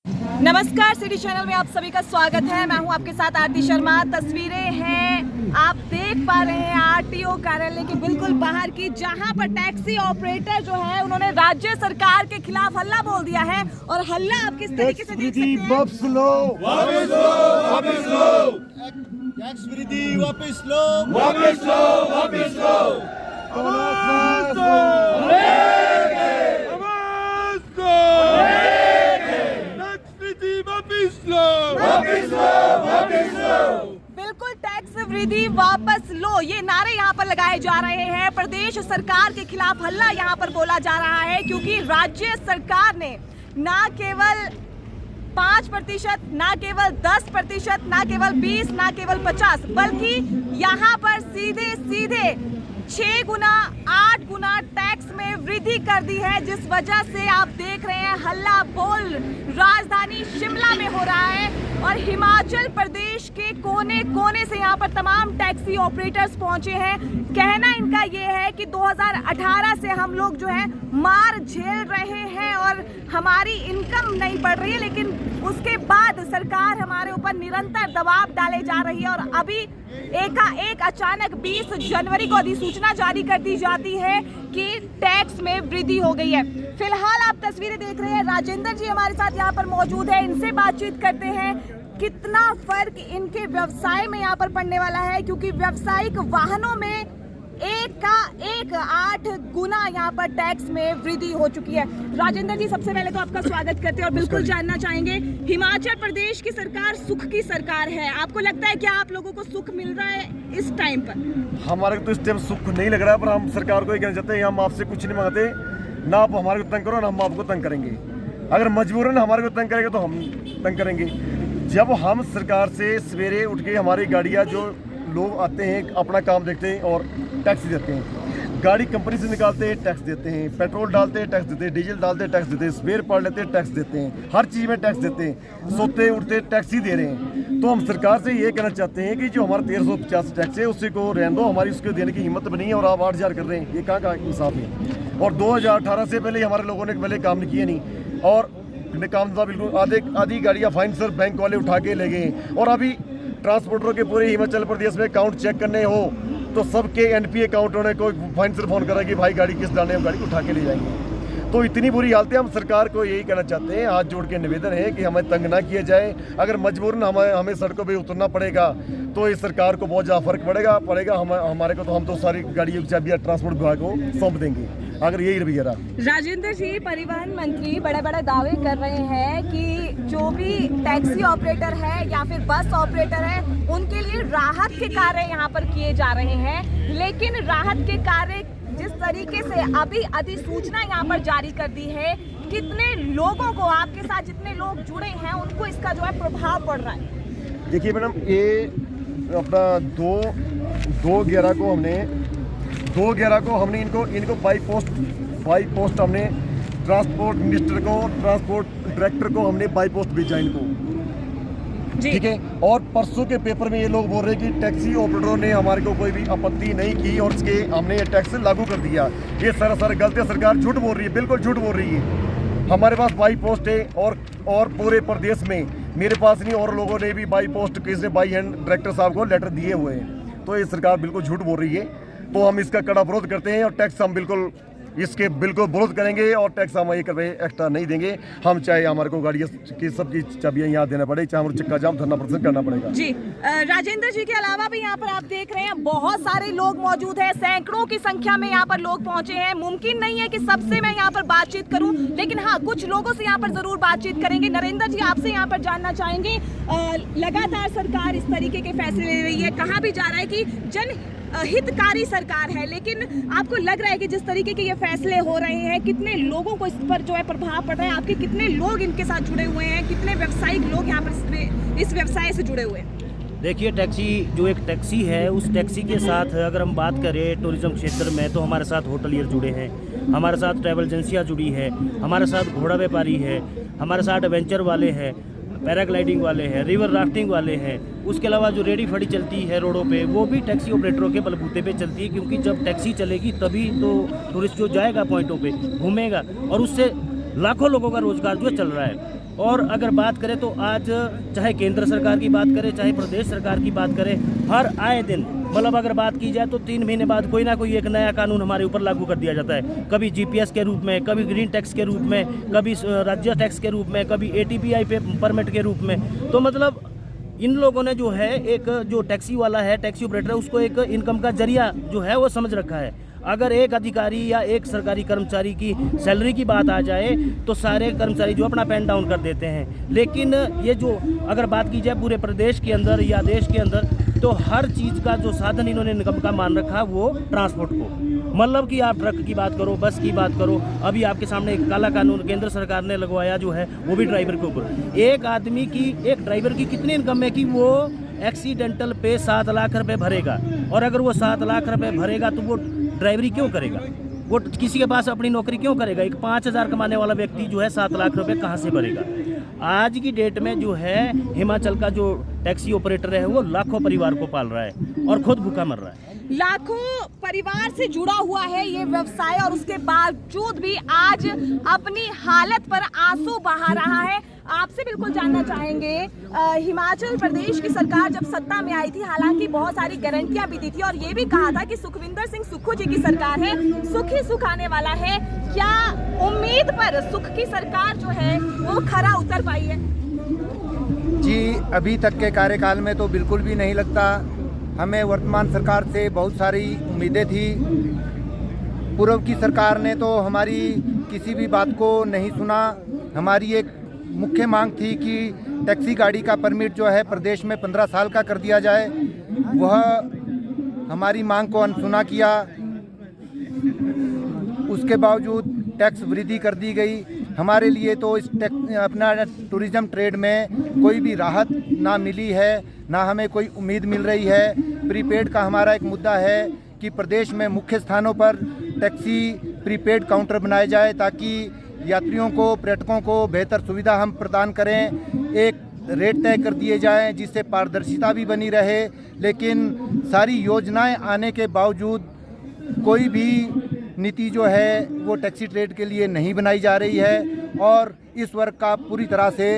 नमस्कार, city channel में आप सभी का स्वागत है। मैं हूं आपके साथ आरती शर्मा। तस्वीरें हैं, आप देख पा रहे हैं आरटीओ कार्यालय के बिल्कुल बाहर की, जहां पर टैक्सी ऑपरेटर जो है उन्होंने राज्य सरकार के खिलाफ हल्ला बोल दिया है। और हल्ला आप किस तरीके से देख सकते हैं। वापस लो, वापस लो, वापस लो, टैक्स वृद्धि वापस लो, वापस लो, वापस लो, वापस लो, बिल्कुल टैक्स वृद्धि वापस लो, ये नारे यहाँ पर लगाए जा रहे हैं। प्रदेश सरकार के खिलाफ हल्ला यहाँ पर बोला जा रहा है, क्योंकि राज्य सरकार ने ना केवल 5%, ना केवल 10%, ना केवल 20, ना केवल 50, बल्कि यहाँ पर सीधे सीधे 6 गुना 8 गुना टैक्स में वृद्धि कर दी है, जिस वजह से आप देख रहे हैं हल्ला बोल राजधानी शिमला में हो रहा है। और हिमाचल प्रदेश के कोने कोने से यहाँ पर तमाम टैक्सी ऑपरेटर्स पहुंचे हैं। कहना इनका ये है कि 2018 से हम लोग जो है मार झेल रहे हैं और हमारी इनकम नहीं बढ़ रही है, लेकिन उसके बाद सरकार हमारे ऊपर निरंतर दबाव डाले जा रही है। और अभी एकाएक अचानक 20 जनवरी को अधिसूचना जारी कर दी जाती है कि टैक्स में वृद्धि हो गई है। फिलहाल आप तस्वीरें देख रहे हैं, राजेंद्र जी हमारे साथ यहाँ पर मौजूद है, इनसे बातचीत करते हैं। कितना फर्क इनके व्यवसाय में यहाँ पर पड़ने वाला है, क्योंकि व्यावसायिक वाहनों में 8 गुना यहाँ पर टैक्स में वृद्धि हो चुकी है। राजेंद्र जी, सबसे पहले तो आपका स्वागत करते हैं और बिल्कुल जानना चाहेंगे, हिमाचल प्रदेश की सरकार सुख की सरकार है, आपको लगता है क्या आप लोगों को सुख मिल रहा है इस टाइम पर? हमारे को तो इस टाइम सुख नहीं लग रहा है, पर हम सरकार को ये कहना चाहते हैं, हम आपसे कुछ नहीं मांगते, ना आप हमारे को तंग करो ना हम आपको तंग करेंगे। अगर मजबूरन हमारे को तंग करेंगे तो हम तंग करेंगे। जब हम सरकार से सवेरे उठ के हमारी गाड़ियाँ जो लोग आते हैं अपना काम देखते हैं और टैक्स देते हैं, गाड़ी कंपनी से निकालते हैं टैक्स देते हैं, पेट्रोल डालते हैं टैक्स देते हैं, डीजल डालते हैं टैक्स देते हैं, स्पेयर पार्ट लेते हैं टैक्स देते हैं, हर चीज़ में टैक्स देते हैं, सोते उठते टैक्स ही दे रहे हैं। तो हम सरकार से ये कहना चाहते हैं कि जो हमारा 1350 टैक्स है उसी को रहने दो, हमारी उसको देने की हिम्मत बनी है और आप 8000 कर रहे हैं, ये कहाँ का इंसाफ है। और 2018 से पहले हमारे लोगों ने पहले काम नहीं किए नहीं, और काम था बिल्कुल आधी गाड़ियाँ फाइन सर बैंक वाले उठा के ले गए। और अभी ट्रांसपोर्टरों के पूरे हिमाचल प्रदेश में अकाउंट चेक करने हो तो सबके एनपी अकाउंटों ने कोई फाइन सर फोन करा कि भाई गाड़ी किस डालने, हम गाड़ी उठा के ले जाएंगे। तो इतनी बुरी हालत है। हम सरकार को यही कहना चाहते हैं, हाथ जोड़ के निवेदन है कि हमें तंग ना किया जाए। अगर मजबूरन हमें सड़कों पे उतरना पड़ेगा तो इस सरकार को बहुत ज़्यादा फर्क पड़ेगा हमारे को। तो हम तो सारी गाड़ियों की चाबियाँ ट्रांसपोर्ट विभाग को सौंप देंगे अगर यही रवैया रहा। राजेंद्र जी, परिवहन मंत्री बड़े बड़े दावे कर रहे हैं कि जो भी टैक्सी ऑपरेटर है या फिर बस ऑपरेटर है उनके लिए राहत के कार्य यहाँ पर किए जा रहे हैं, लेकिन राहत के कार्य जिस तरीके से अभी अधिसूचना यहाँ पर जारी कर दी है, कितने लोगों को, आपके साथ जितने लोग जुड़े हैं उनको इसका जो है प्रभाव पड़ रहा है? देखिए मैडम, ये अपना 2/11 को हमने इनको बाई पोस्ट हमने ट्रांसपोर्ट मिनिस्टर को, ट्रांसपोर्ट डायरेक्टर को हमने बाई पोस्ट भेजा इनको, ठीक है। और परसों के पेपर में ये लोग बोल रहे हैं कि टैक्सी ऑपरेटरों ने हमारे को कोई भी आपत्ति नहीं की और इसके हमने ये टैक्स लागू कर दिया। ये सरासर गलत है, सरकार झूठ बोल रही है, बिल्कुल झूठ बोल रही है। हमारे पास बाई पोस्ट है और पूरे प्रदेश में मेरे पास नहीं, और लोगों ने भी बाई पोस्ट किसने बाई हैंड डायरेक्टर साहब को लेटर दिए हुए हैं। तो ये सरकार बिल्कुल झूठ बोल रही है। तो हम इसका कड़ा विरोध करते हैं और टैक्स हम बिल्कुल विरोध करेंगे और टैक्स हम एक रुपये एक्स्ट्रा नहीं देंगे। हम चाहे हमारे को गाड़ियाँ की सबकी चाबियाँ यहाँ देना पड़े, चाहे हमारे चक्का जाम धरना प्रदर्शन करना पड़ेगा। जी, राजेंद्र जी के अलावा भी यहाँ पर आप देख रहे हैं बहुत सारे लोग मौजूद हैं, सैकड़ों की संख्या में यहाँ पर लोग पहुंचे हैं। मुमकिन नहीं है कि सबसे मैं यहाँ पर बातचीत करूं, लेकिन हाँ, कुछ लोगों से यहाँ पर जरूर बातचीत करेंगे। नरेंद्र जी, आपसे यहाँ पर जानना चाहेंगे, लगातार सरकार इस तरीके के फैसले ले रही है, कहा भी जा रहा है कि जन हितकारी सरकार है, लेकिन आपको लग रहा है कि जिस तरीके के ये फैसले हो रहे हैं, कितने लोगों को इस पर जो है प्रभाव पड़ रहा है? आपके कितने लोग इनके साथ जुड़े हुए हैं, कितने व्यावसायिक लोग यहाँ पर इस व्यवसाय से जुड़े हुए हैं? देखिए, टैक्सी जो एक टैक्सी है, उस टैक्सी के साथ अगर हम बात करें टूरिज्म क्षेत्र में, तो हमारे साथ होटलियर जुड़े हैं, हमारे साथ ट्रैवल एजेंसियाँ जुड़ी है, हमारे साथ घोड़ा व्यापारी है, हमारे साथ एडवेंचर वाले हैं, पैराग्लाइडिंग वाले हैं, रिवर राफ्टिंग वाले हैं। उसके अलावा जो रेडी फड़ी चलती है रोडों पे, वो भी टैक्सी ऑपरेटरों के बलबूते पे चलती है, क्योंकि जब टैक्सी चलेगी तभी तो टूरिस्ट जो जाएगा पॉइंटों पे घूमेगा, और उससे लाखों लोगों का रोजगार जो चल रहा है। और अगर बात करें तो आज चाहे केंद्र सरकार की बात करें चाहे प्रदेश सरकार की बात करें, हर आए दिन मतलब अगर बात की जाए तो 3 महीने बाद कोई ना कोई एक नया कानून हमारे ऊपर लागू कर दिया जाता है। कभी जीपीएस के रूप में, कभी ग्रीन टैक्स के रूप में, कभी राज्य टैक्स के रूप में, कभी एटीपीआई पे परमिट के रूप में। तो मतलब इन लोगों ने जो है एक जो टैक्सी वाला है, टैक्सी ऑपरेटर है, उसको एक इनकम का जरिया जो है वो समझ रखा है। अगर एक अधिकारी या एक सरकारी कर्मचारी की सैलरी की बात आ जाए तो सारे कर्मचारी जो अपना पेन डाउन कर देते हैं। लेकिन ये जो अगर बात की जाए पूरे प्रदेश के अंदर या देश के अंदर, तो हर चीज़ का जो साधन इन्होंने इनकम का मान रखा वो ट्रांसपोर्ट को। मतलब कि आप ट्रक की बात करो, बस की बात करो, अभी आपके सामने एक काला कानून केंद्र सरकार ने लगवाया जो है वो भी ड्राइवर के ऊपर। एक आदमी की, एक ड्राइवर की कितनी इनकम है कि वो एक्सीडेंटल पे 7 लाख रुपए भरेगा, और अगर वो 7 लाख रुपए भरेगा तो वो ड्राइवरी क्यों करेगा? वो किसी के पास अपनी नौकरी क्यों करेगा? एक 5,000 कमाने वाला व्यक्ति जो है 7 लाख रुपए कहाँ से भरेगा? आज की डेट में जो है हिमाचल का जो टैक्सी ऑपरेटर है वो लाखों परिवार को पाल रहा है और खुद भूखा मर रहा है। लाखों परिवार से जुड़ा हुआ है ये व्यवसाय, और उसके बावजूद भी आज अपनी हालत पर आंसू बहा रहा है। आपसे बिल्कुल जानना चाहेंगे, हिमाचल प्रदेश की सरकार जब सत्ता में आई थी, हालांकि बहुत सारी गारंटियां भी दी थी और ये भी कहा था कि सुखविंदर सिंह सुक्खू जी की सरकार है, सुख ही सुख आने वाला है। क्या उम्मीद पर सुख की सरकार जो है वो खरा उतर पाई है? जी, अभी तक के कार्यकाल में तो बिल्कुल भी नहीं लगता। हमें वर्तमान सरकार से बहुत सारी उम्मीदें थी। पूर्व की सरकार ने तो हमारी किसी भी बात को नहीं सुना। हमारी एक मुख्य मांग थी कि टैक्सी गाड़ी का परमिट जो है प्रदेश में 15 साल का कर दिया जाए। वह हमारी मांग को अनसुना किया। उसके बावजूद टैक्स वृद्धि कर दी गई। हमारे लिए तो इस अपना टूरिज़्म ट्रेड में कोई भी राहत ना मिली है, ना हमें कोई उम्मीद मिल रही है। प्रीपेड का हमारा एक मुद्दा है कि प्रदेश में मुख्य स्थानों पर टैक्सी प्रीपेड काउंटर बनाए जाए ताकि यात्रियों को, पर्यटकों को बेहतर सुविधा हम प्रदान करें। एक रेट तय कर दिए जाएं जिससे पारदर्शिता भी बनी रहे। लेकिन सारी योजनाएं आने के बावजूद कोई भी नीति जो है वो टैक्सी ट्रेड के लिए नहीं बनाई जा रही है और इस वर्ग का पूरी तरह से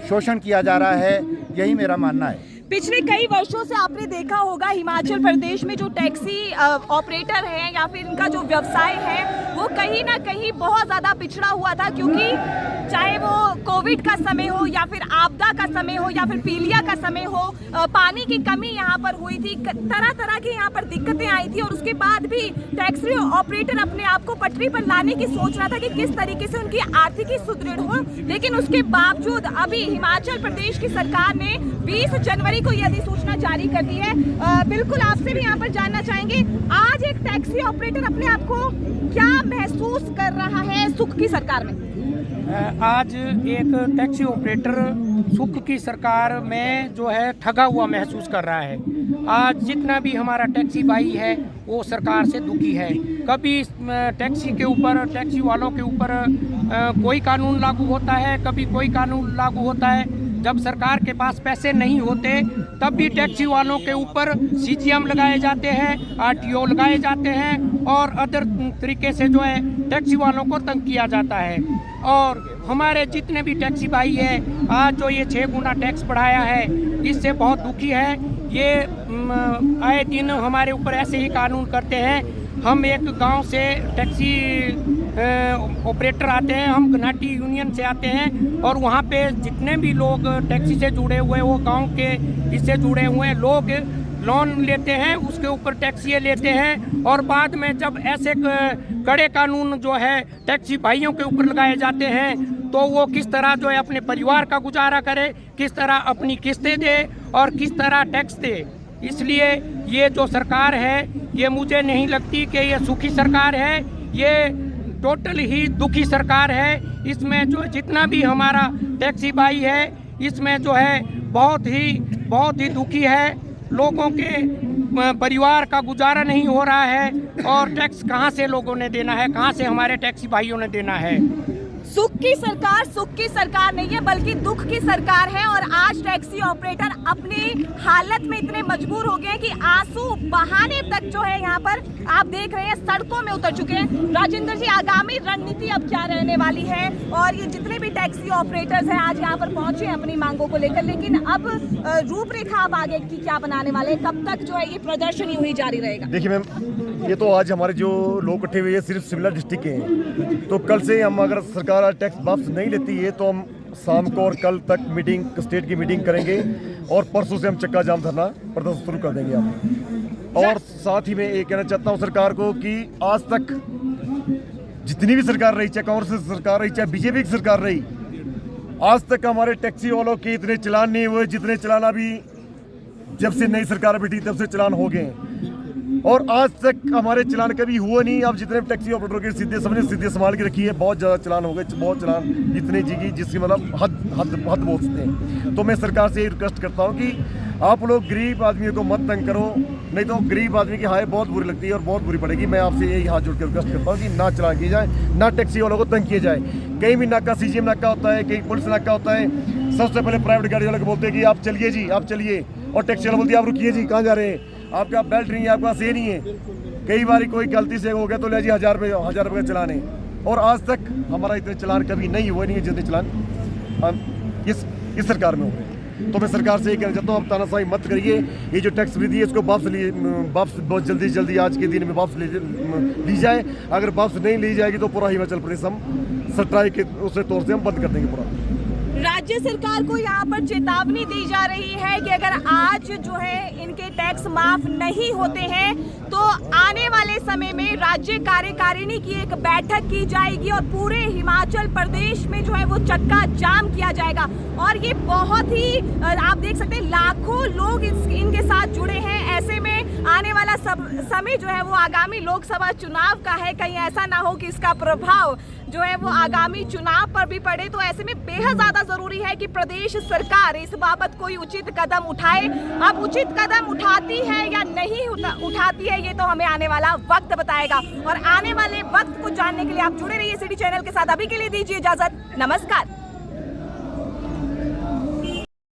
शोषण किया जा रहा है। यही मेरा मानना है। पिछले कई वर्षों से आपने देखा होगा हिमाचल प्रदेश में जो टैक्सी ऑपरेटर हैं या फिर इनका जो व्यवसाय है वो कहीं ना कहीं बहुत ज़्यादा पिछड़ा हुआ था, क्योंकि चाहे वो कोविड का समय हो या फिर आपदा का समय हो या फिर पीलिया का समय हो, पानी की कमी यहाँ पर हुई थी, तरह तरह की यहाँ पर दिक्कतें आई थी। और उसके बाद भी टैक्सी ऑपरेटर अपने आप को पटरी पर लाने की सोच रहा था कि किस तरीके से उनकी आर्थिकी सुदृढ़ हो। लेकिन उसके बावजूद अभी हिमाचल प्रदेश की सरकार ने 20 जनवरी को यह अधिसूचना जारी कर दी है। बिल्कुल आपसे भी यहाँ पर जानना चाहेंगे, आज एक टैक्सी ऑपरेटर अपने आप को क्या महसूस कर रहा है सुख की सरकार में? आज एक टैक्सी ऑपरेटर सुख की सरकार में जो है ठगा हुआ महसूस कर रहा है। आज जितना भी हमारा टैक्सी भाई है वो सरकार से दुखी है। कभी टैक्सी के ऊपर, टैक्सी वालों के ऊपर कोई कानून लागू होता है, कभी कोई कानून लागू होता है। जब सरकार के पास पैसे नहीं होते तब भी टैक्सी वालों के ऊपर सीजीएम लगाए जाते हैं, आरटीओ लगाए जाते हैं और अदर तरीके से जो है टैक्सी वालों को तंग किया जाता है। और हमारे जितने भी टैक्सी भाई हैं, आज जो ये 6 गुना टैक्स बढ़ाया है इससे बहुत दुखी है। ये आए दिन हमारे ऊपर ऐसे ही कानून करते हैं। हम एक गांव से टैक्सी ऑपरेटर आते हैं, हम घनाटी यूनियन से आते हैं और वहाँ पे जितने भी लोग टैक्सी से जुड़े हुए, वो गांव के इससे जुड़े हुए लोग लोन लेते हैं, उसके ऊपर टैक्सी लेते हैं और बाद में जब ऐसे कड़े कानून जो है टैक्सी भाइयों के ऊपर लगाए जाते हैं तो वो किस तरह जो है अपने परिवार का गुजारा करे, किस तरह अपनी किस्तें दे और किस तरह टैक्स दे। इसलिए ये जो सरकार है ये मुझे नहीं लगती कि ये सुखी सरकार है, ये टोटल ही दुखी सरकार है। इसमें जो जितना भी हमारा टैक्सी भाई है इसमें जो है बहुत ही दुखी है। लोगों के परिवार का गुजारा नहीं हो रहा है और टैक्स कहाँ से लोगों ने देना है, कहाँ से हमारे टैक्सी भाइयों ने देना है। सुख की सरकार नहीं है बल्कि दुख की सरकार है। और आज टैक्सी ऑपरेटर अपनी हालत में इतने मजबूर हो गए हैं कि आंसू बहाने तक जो है यहाँ पर आप देख रहे हैं सड़कों में उतर चुके हैं। राजेंद्र जी, आगामी रणनीति अब क्या रहने वाली है? और ये जितने भी टैक्सी ऑपरेटर्स हैं आज यहाँ पर पहुंचे हैं अपनी मांगों को लेकर, लेकिन अब रूपरेखा अब आगे की क्या बनाने वाले हैं? कब तक जो है ये प्रदर्शन यूं ही जारी रहेगा? देखिए मैम, ये तो आज हमारे जो लोग इकट्ठे हुए हैं सिर्फ शिमला डिस्ट्रिक्ट के हैं, तो कल से हम अगर सरकार आज टैक्स वापस नहीं लेती है तो हम शाम को और कल तक मीटिंग, स्टेट की मीटिंग करेंगे और परसों से हम चक्का जाम धरना प्रदर्शन शुरू कर देंगे हम। और साथ ही मैं ये कहना चाहता हूँ सरकार को कि आज तक जितनी भी सरकार रही, चाहे कांग्रेस सरकार रही, चाहे बीजेपी की सरकार रही, आज तक हमारे टैक्सी वालों के इतने चलान नहीं हुए जितने चलान अभी जब से नई सरकार बैठी तब से चलान हो गए। और आज तक हमारे चलान कभी हुआ नहीं। अब जितने टैक्सी ऑपरेटर के सीधे संभाल के रखी है, बहुत ज़्यादा चलान हो गए, बहुत चलान इतने जी की जिसकी मतलब हद बोल सकते हैं। तो मैं सरकार से ये रिक्वेस्ट करता हूँ कि आप लोग गरीब आदमियों को मत तंग करो, नहीं तो गरीब आदमी की हाय बहुत बुरी लगती है और बहुत बुरी पड़ेगी। मैं आपसे यही हाथ जोड़ के रिक्वेस्ट करता हूँ कि ना चलान किया जाए, ना टैक्सी वालों को तंग किया जाए। कहीं भी नाका CGM नाका होता है, कहीं पुलिस नाका होता है, सबसे पहले प्राइवेट गाड़ी वाले को बोलते हैं कि आप चलिए जी, आप चलिए, और टैक्सी वाला बोलती है आप रुकिए जी, कहाँ जा रहे हैं, आपका बेल्ट नहीं है, आपका से नहीं है। कई बार कोई गलती से हो गया तो ले जी 1000 रुपये का चलान है। और आज तक हमारा इतने चलान कभी नहीं हुए नहीं है जितने चलान इस सरकार में हो गए। तो मैं सरकार से ये कहना चाहता हूँ, आप तानाशाही मत करिए। ये जो टैक्स वृद्धि है इसको वापस बहुत जल्दी आज के दिन में वापस ली जाए। अगर वापस नहीं ली जाएगी तो पूरा हिमाचल प्रदेश हम स्ट्राइक के उसके तौर से हम बंद कर देंगे पूरा। राज्य सरकार को यहाँ पर चेतावनी दी जा रही है कि अगर आज जो है इनके टैक्स माफ नहीं होते हैं तो आने वाले समय में राज्य कार्यकारिणी की एक बैठक की जाएगी और पूरे हिमाचल प्रदेश में जो है वो चक्का जाम किया जाएगा। और ये बहुत ही आप देख सकते हैं लाखों लोग इनके साथ जुड़े हैं। ऐसे में आने वाला समय जो है वो आगामी लोकसभा चुनाव का है। कहीं ऐसा ना हो कि इसका प्रभाव जो है वो आगामी चुनाव पर भी पड़े। तो ऐसे में बेहद ज्यादा जरूरी है कि प्रदेश सरकार इस बाबत कोई उचित कदम उठाए। अब उचित कदम उठाती है या नहीं उठाती है ये तो हमें आने वाला वक्त बताएगा। और आने वाले वक्त को जानने के लिए आप जुड़े रहिए सिटी चैनल के साथ। अभी के लिए दीजिए इजाजत, नमस्कार।